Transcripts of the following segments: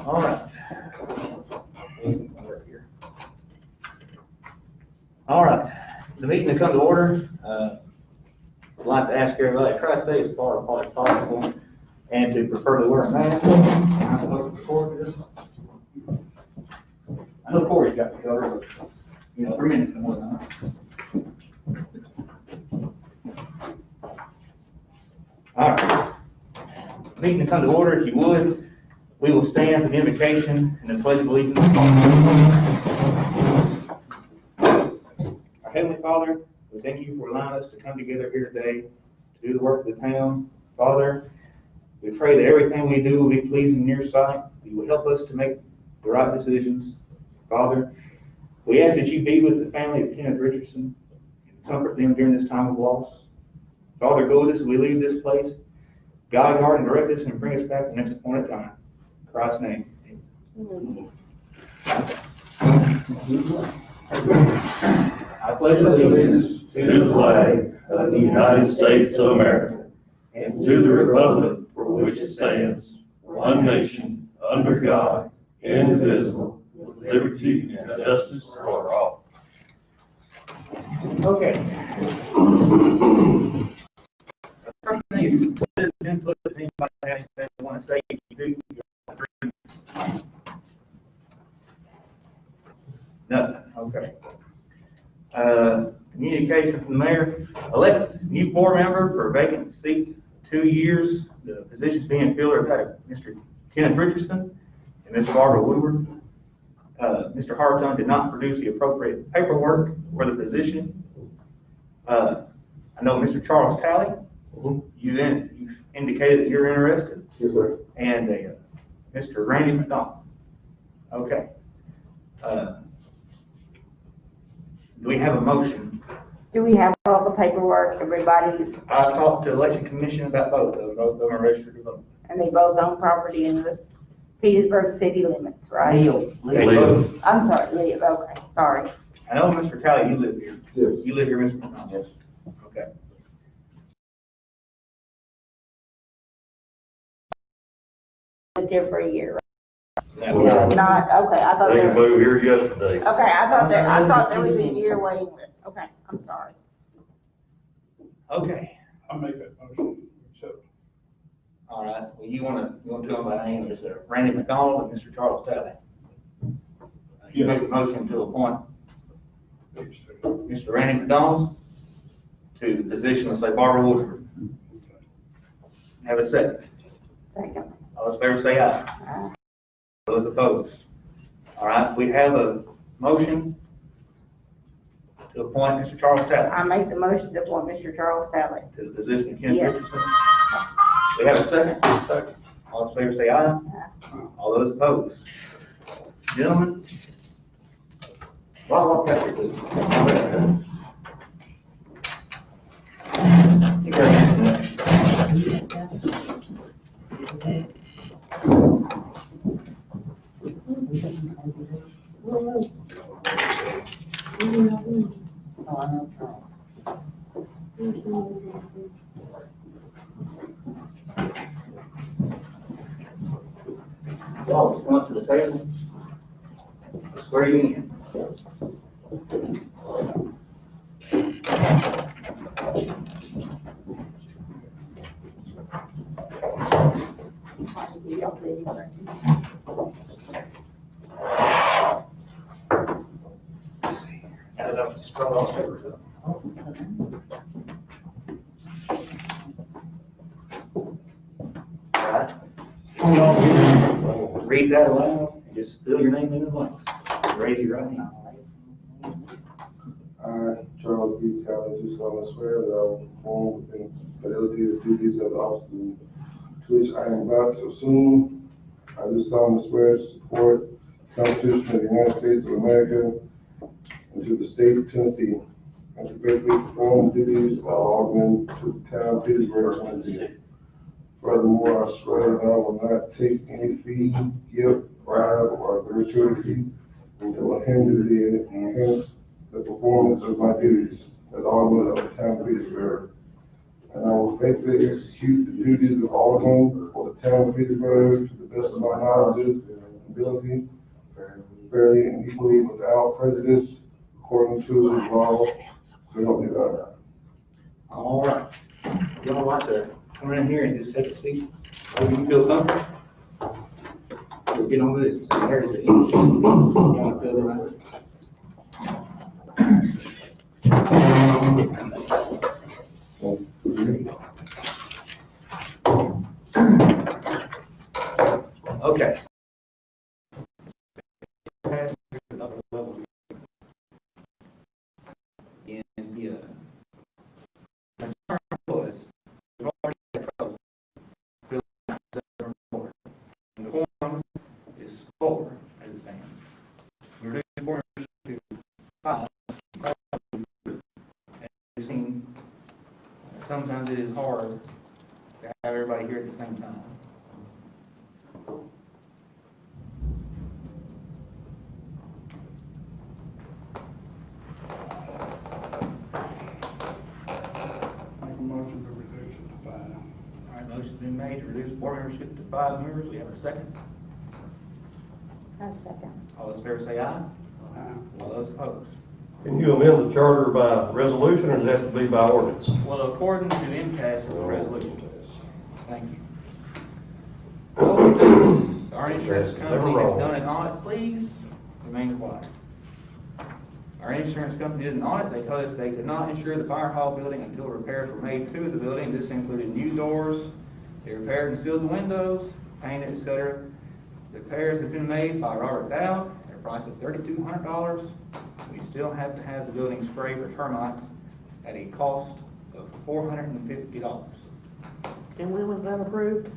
All right. All right. The meeting will come to order. I'd like to ask everybody to try to stay as far apart as possible and to preferably wear a mask. I'm supposed to record this. I know Corey's got the cover, but 3 minutes and more than that. All right. Meeting to come to order, if you would. We will stand for the invocation and the pledge of allegiance. Our Heavenly Father, we thank you for allowing us to come together here today to do the work of the town. Father, we pray that everything we do will be pleasing in your sight. You will help us to make the right decisions. Father, we ask that you be with the family of Kenneth Richardson and comfort them during this time of loss. Father, go with us as we leave this place. Guide, guard, and direct us and bring us back the next appointed time. In Christ's name. I pledge allegiance to the flag of the United States of America and to the republic for which it stands, one nation, under God, indivisible, with liberty and justice for all. Okay. First thing is input. If anybody has anything they want to say, you do. You have 3 minutes. Nothing. Okay. Communication from the mayor. Elect new board member for a vacant seat, 2 years. The position's being filled by Mr. Kenneth Richardson and Ms. Barbara Woodward. Mr. Harton did not produce the appropriate paperwork for the position. I know Mr. Charles Talley, you've indicated that you're interested. Yes, sir. And Mr. Randy McDonald. Okay. Do we have a motion? Do we have all the paperwork, everybody, I talked to the election commission about both of them. Both of them are registered to vote. and they both own property in the Petersburg city limits, right? They both- I'm sorry, Leo, okay, sorry. I know, Mr. Talley, you live here. Yes. You live here, Mr. McDonald? Yes. Okay. Lived here for a year, right? Now, No, not, okay, I thought They there, moved here yesterday. okay, I thought there was a year waiting list, okay, I'm sorry. Okay. I make that motion. Accept. All right. Well, you want to do them by name, Mr. Randy McDonald and Mr. Charles Talley. You make a motion to appoint Mr. Randy McDonald to the position of, say, Barbara Woodward. Have a second. Second. All those in favor say aye. Those opposed. All right, we have a motion to appoint Mr. Charles Talley I make the motion to appoint Mr. Charles Talley. to the position of Kenneth Yes. Richardson. We have a second. Second. All those in favor say aye. All those opposed. Gentlemen, well, walk out here, please. You got anything? Y'all just come up to the table. Swear you in. Add it up, just throw all the papers up. All right. Read that aloud and just fill your name in the blanks. Raise your right hand. I, Charles B. Talley, do solemnly swear that I will perform within fidelity the duties of the office to which I am about to assume. I do solemnly swear to support the Constitution of the United States of America and to the state of Tennessee, and to faithfully perform the duties of Aldermen to the town of Petersburg, Tennessee. Furthermore, I swear that I will not take any fee, gift, bribe, or gratuity that will hinder the enhance the performance of my duties as Alderman of the town of Petersburg. And I will faithfully execute the duties of Alderman for the town of Petersburg to the best of my knowledge accountability fairly and equally without prejudice according to the law. So help me God. All right. Y'all like to come around here and just take a seat? Hope you feel comfortable. We'll get on with this. So there's the English. You want to fill it out? Okay. And the concern was, we've already had trouble filling out the report. And the form is full as it stands. We reduced the form to 5. And sometimes it is hard to have everybody here at the same time. Make a motion to reduce it to 5. All right, motion's been made to reduce board membership to 5 members. We have a second. A second. All those in favor say aye. Aye. All those opposed. Can you amend the charter by resolution, or does it have to be by ordinance? Well, according to MCAS, it's a resolution. Thank you. Oh, our insurance company has done an audit. Please remain quiet. Our insurance company did an audit. They told us they could not insure the fire hall building until repairs were made to the building. This included new doors. They repaired and sealed the windows, painted, etc. The repairs have been made by Robert Dow at a price of $3,200. We still have to have the building sprayed for termites at a cost of $450. And when was that approved?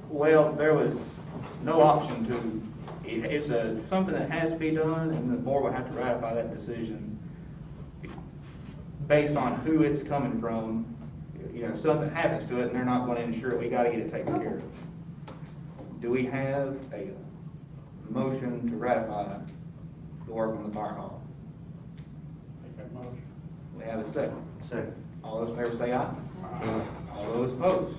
Well, there was no option to, it's something that has to be done, and the board will have to ratify that decision based on who it's coming from. You know, if something happens to it and they're not going to insure it, we got to get it taken care of. Do we have a motion to ratify the work on the fire hall? Make that motion. We have a second. Second. All those in favor say aye. Aye. All those opposed.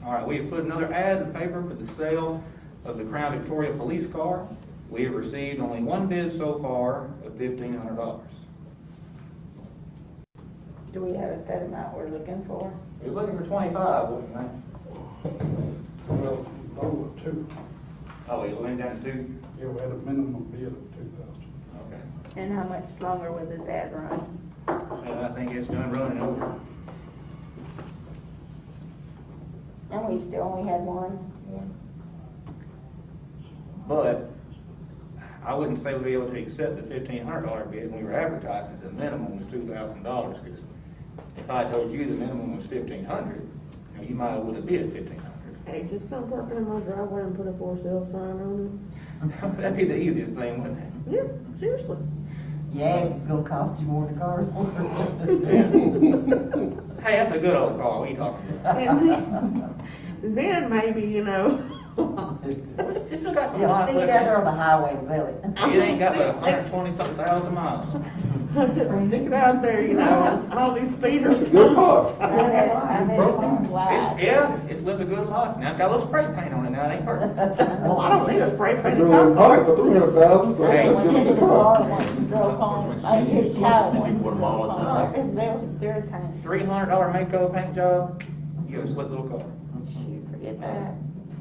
All right, we have put another ad in the paper for the sale of the Crown Victoria police car. We have received only one bid so far of $1,500. Do we have a set amount we're looking for? He was looking for 25, wasn't he? Well, lower 2. Oh, he went down to 2? Yeah, we had a minimum bid of 2,000. Okay. And how much longer will this ad run? Well, I think it's done running over. And we still only had one? But I wouldn't say we'd be able to accept the $1,500 bid when we were advertising. The minimum was $2,000, because if I told you the minimum was $1,500, you know, you might would have bid $1,500. Hey, just come parking in my driveway and put a for sale sign on That'd be the easiest thing, wouldn't it? it. Yeah, seriously. Yeah, it's gonna cost you more to car. Hey, that's a good old car. What are you talking about? And then maybe, you know. It's still got some Yeah, miles stick it out left. there on the highway, sell it. It ain't got but 120-something thousand miles. Just stick it out there, you know, all these speeders. It's a good car. I bet it can fly. It's lived a good life. Now it's got a little spray paint on it. Now it ain't perfect. Well, I don't need a spray paint. They're doing a car for 300,000, so Hey. that's still a good car. Drove home, I his child went Put 'em all the time. They're tiny. $300 Mako paint job. You got a slick little car. Shoot, forget that.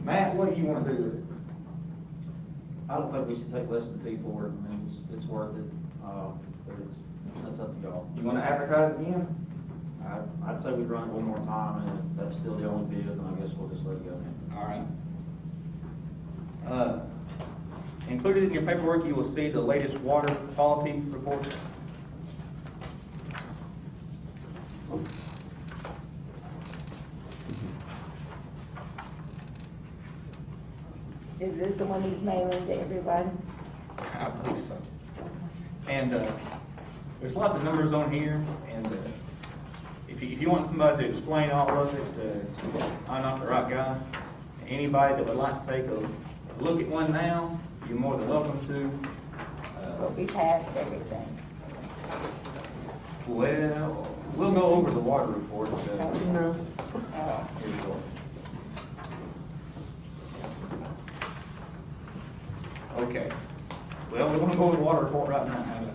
Matt, what do you want to do with it? I don't think we should take less than T for it. I mean, it's worth it. But that's up to y'all. You want to advertise again? I'd say we'd run it one more time, and if that's still the only bid, then I guess we'll just let it go. All right. Included in your paperwork, you will see the latest water quality report. Is this the one he's mailing to everybody? I believe so. And there's lots of numbers on here, and if you want somebody to explain all of it, I'm not the right guy. Anybody that would like to take a look at one now, you're more than welcome to. But we passed everything. Well, we'll go over the water report. No. Here we go. Okay. Well, we're gonna go with water report right now. How's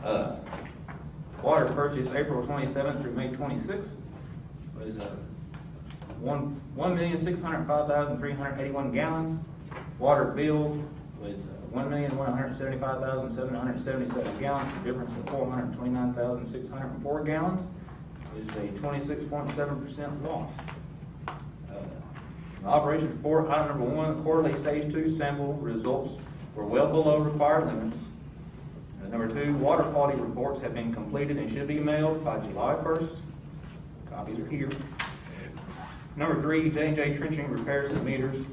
that? Water purchase April 27th through May 26th was 1,605,381 gallons. Water bill was 1,175,777 gallons, a difference of 429,604 gallons. Is a 26.7% loss. Operations report, item number 1, quarterly stage 2 sample results were well below required limits. Number 2, water quality reports have been completed and should be mailed by July 1st. Copies are here. Number 3, J&J trenching repairs the meters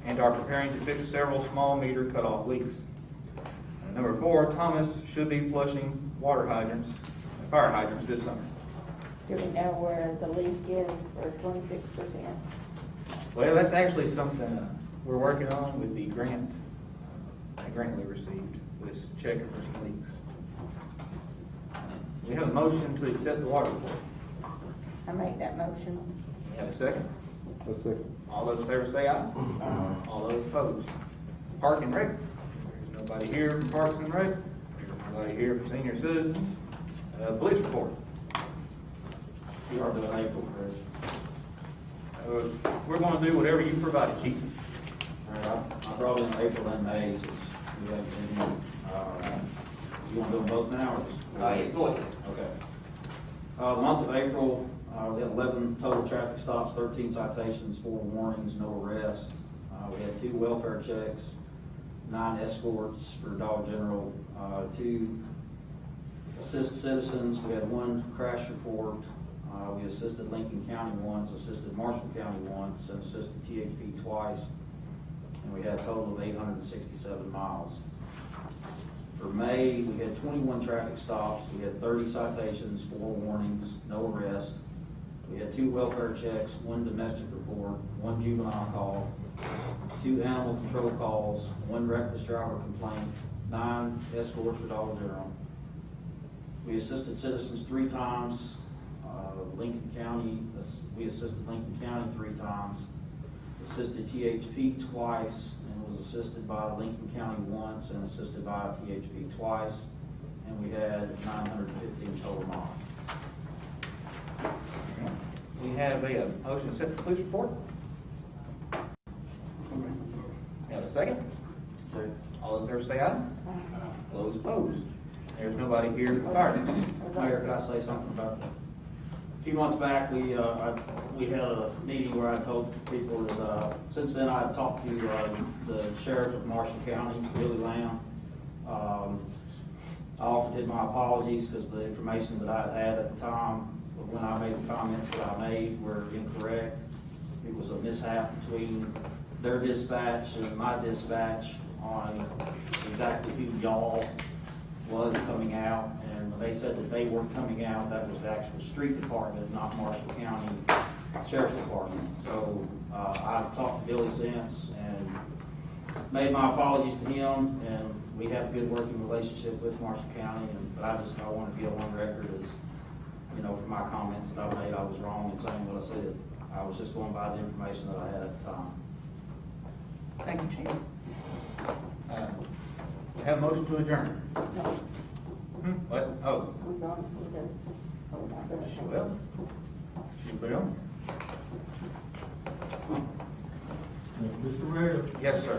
and are preparing to fix several small meter cutoff leaks. Number 4, Thomas should be flushing fire hydrants this summer. Do we know where the leak is for 26%? Well, that's actually something we're working on with the grant we received, was checking for some leaks. We have a motion to accept the water report. I make that motion. We have a second. A second. All those in favor say aye. All those opposed. Park and Rec. There's nobody here from Parks and Rec. There's nobody here from Senior Citizens. Police report. You are doing April, Chris. We're going to do whatever you provided, Chief. All right, I brought in April and May, since we haven't been here. You want to do them both now, or just? Yeah, go ahead. Okay. The month of April, we had 11 total traffic stops, 13 citations, 4 warnings, no arrests. We had 2 welfare checks, 9 escorts for Dollar General, 2 assist citizens. We had 1 crash report. We assisted Lincoln County once, assisted Marshall County once, and assisted THP twice. And we had a total of 867 miles. For May, we had 21 traffic stops. We had 30 citations, 4 warnings, no arrest. We had 2 welfare checks, 1 domestic report, 1 juvenile call, 2 animal control calls, 1 reckless driver complaint, 9 escorts for Dollar General. We assisted citizens 3 times. Lincoln County, we assisted Lincoln County 3 times, assisted THP twice, and was assisted by Lincoln County once, and assisted by THP twice, and we had 915 total miles. We have a motion to set the police report. We have a second. All those in favor say aye. All those opposed. There's nobody here from the fire department. Mayor, could I say something about that? A few months back, we had a meeting where I told people that, since then I've talked to the sheriff of Marshall County, Billy Lamb. I often did my apologies because the information that I had at the time of when I made the comments that I made were incorrect. It was a mishap between their dispatch and my dispatch on exactly who y'all was coming out, and when they said that they weren't coming out, that was the actual street department, not Marshall County Sheriff's Department. So I've talked to Billy since and made my apologies to him, and we have a good working relationship with Marshall County. But I want to be on record as, you know, for my comments that I made, I was wrong in saying what I said. I was just going by the information that I had at the time. Thank you, Chief. We have a motion to adjourn. What? Oh, she will. She will. Mr. Mayor? Yes, sir.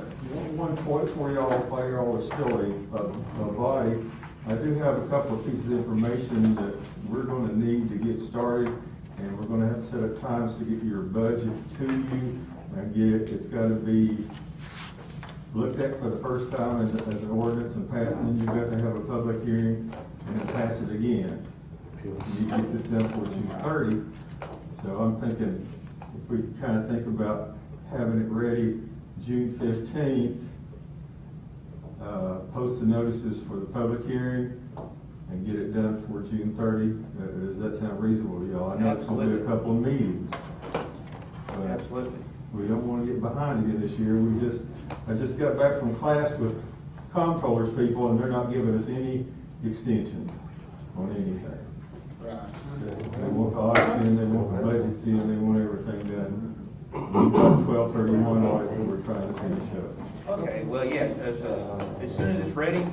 One point for y'all, while y'all are still a body, I do have a couple of pieces of information that we're going to need to get started, and we're going to have to set up times to get your budget to you and get it. It's got to be looked at for the first time as an ordinance and passed, and you've got to have a public hearing and then pass it again. You get this done for June 30. So I'm thinking if we kind of think about having it ready June 15th, post the notices for the public hearing and get it done for June 30. Does that sound reasonable to y'all? I know it's going to be a couple of meetings. Absolutely. We don't want to get behind again this year. I just got back from class with comptroller's people, and they're not giving us any extensions on anything. Right. They want the audits in, they want the budgets in, they want everything done. We've got 12/31 audit we're trying to finish up. Okay, well, yeah, as soon as it's ready,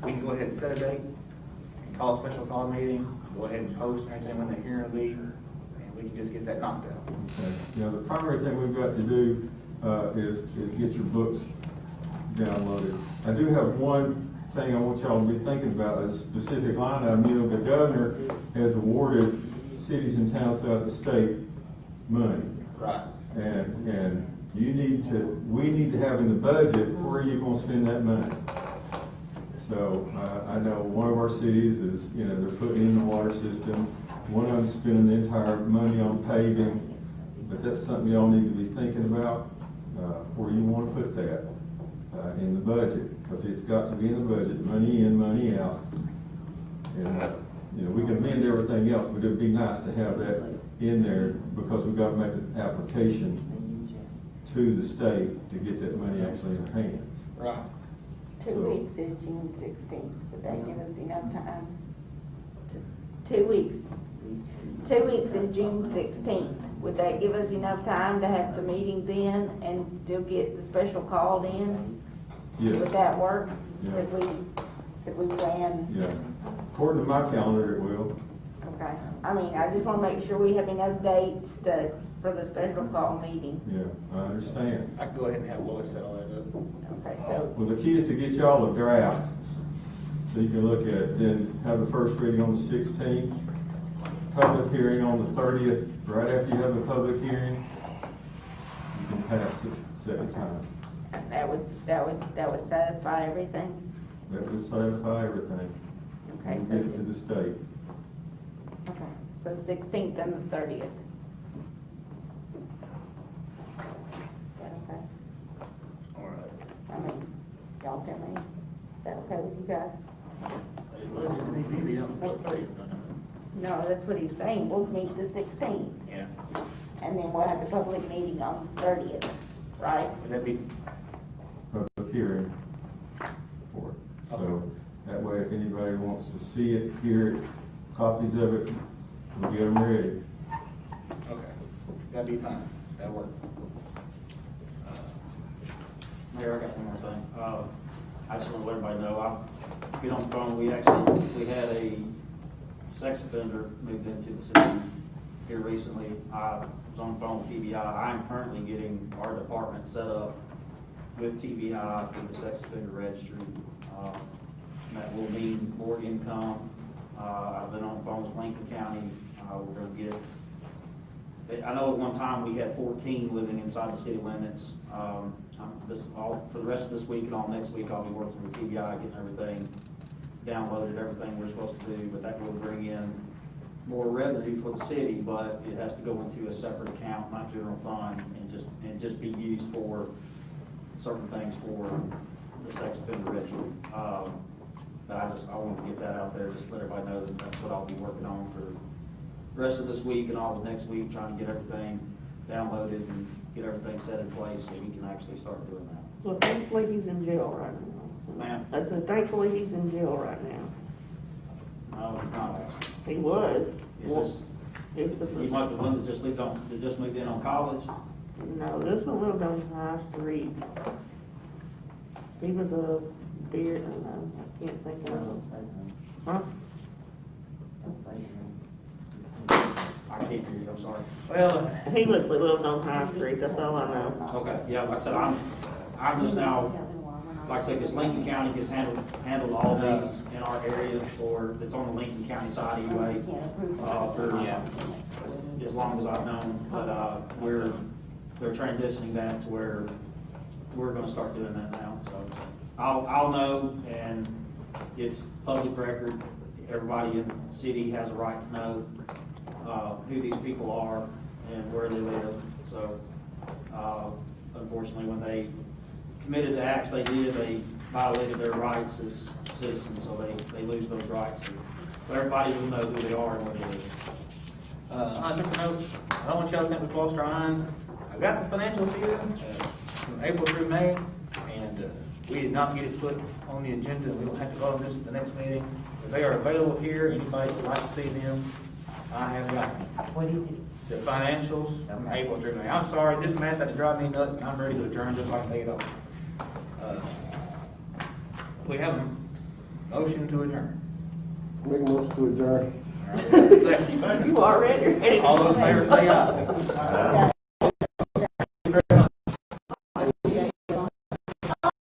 we can go ahead and set a date, and call a special call meeting, go ahead and post everything when the hearing will be, and we can just get that knocked out. Okay. You know, the primary thing we've got to do is get your books downloaded. I do have one thing I want y'all to be thinking about, a specific line item. You know, the governor has awarded cities and towns throughout the state money. Right. And we need to have in the budget where you're gonna spend that money. So, I know one of our cities is, you know, they're putting in the water system, one of them's spending the entire money on paving, but that's something y'all need to be thinking about, where you wanna put that, in the budget, because it's got to be in the budget, money in, money out. And, you know, we can amend everything else, but it'd be nice to have that in there, because we've got to make an application to the state to get that money actually in our hands. Right. 2 weeks is June 16th. Would that give us enough time? 2 weeks. 2 weeks is June 16th. Would that give us enough time to have the meeting then and still get the special called in? Yes. Would that work? Yeah. If we plan? Yeah, according to my calendar, it will. Okay. I mean, I just want to make sure we have enough dates for the special call meeting. Yeah, I understand. I can go ahead and have Lois set all that up. Okay, so, Well, the key is to get y'all a draft, so you can look at it, then have the first reading on the 16th, public hearing on the 30th, right after you have the public hearing, you can pass it second time. that would satisfy everything? That would satisfy everything. Okay, And so, get it to the state. okay, so 16th and the 30th. Is that okay? All right. I mean, y'all tell me, is that okay with you guys? No, that's what he's saying, we'll meet the 16th, Yeah. and then we'll have the public meeting on the 30th, right? Would that be, Public hearing for it. So that way, if anybody wants to see it, hear it, copies of it, we'll get them ready. okay, that'd be fine, that'll work. Mayor, I got one more thing. I just want to let everybody know, if you don't phone, we had a sex offender moved into the city here recently. I was on the phone with TBI. I'm currently getting our department set up with TBI for the sex offender registry. That will mean more income. I've been on the phone with Lincoln County. We're going to get, I know at one time we had 14 living inside the city limits. For the rest of this week and all next week, I'll be working with TBI, getting everything downloaded, everything we're supposed to do, but that will bring in more revenue for the city, but it has to go into a separate account, not general fund, and just be used for certain things for the sex offender registry. But I want to get that out there, just let everybody know that that's what I'll be working on for the rest of this week and all of next week, trying to get everything downloaded and get everything set in place so we can actually start doing that. So thankfully he's in jail right now. Ma'am? I said thankfully he's in jail right now. No, it's not actually. He was. Is this, It's the, you might be one that just moved in on college? no, this one lived on High Street. He was a beard, I can't think of it. Huh? I can't hear you, I'm sorry. Well, He lived on High Street, that's all I know. Okay, yeah, like I said, I'm just now, like I said, because Lincoln County has handled all these in our area, or it's on the Lincoln County side anyway, for as long as I've known, but, they're transitioning that to where we're gonna start doing that now, so. I'll know, and it's public record, everybody in the city has a right to know, who these people are and where they live, so, unfortunately, when they committed the acts they did, they violated their rights as citizens, so they lose those rights. So everybody will know who they are and where they live. on a separate note, I don't want y'all to think we lost our minds. I've got the financials here, from April through May, and we did not get it put on the agenda. We don't have to vote on this at the next meeting. If they are available here, anybody would like to see them, I have got What is it? the financials from April through May. I'm sorry, this math that drive me nuts, and I'm ready to adjourn just like they don't. We have a motion to adjourn. Make a motion to adjourn. All right, second. You already ready. All those in favor say aye.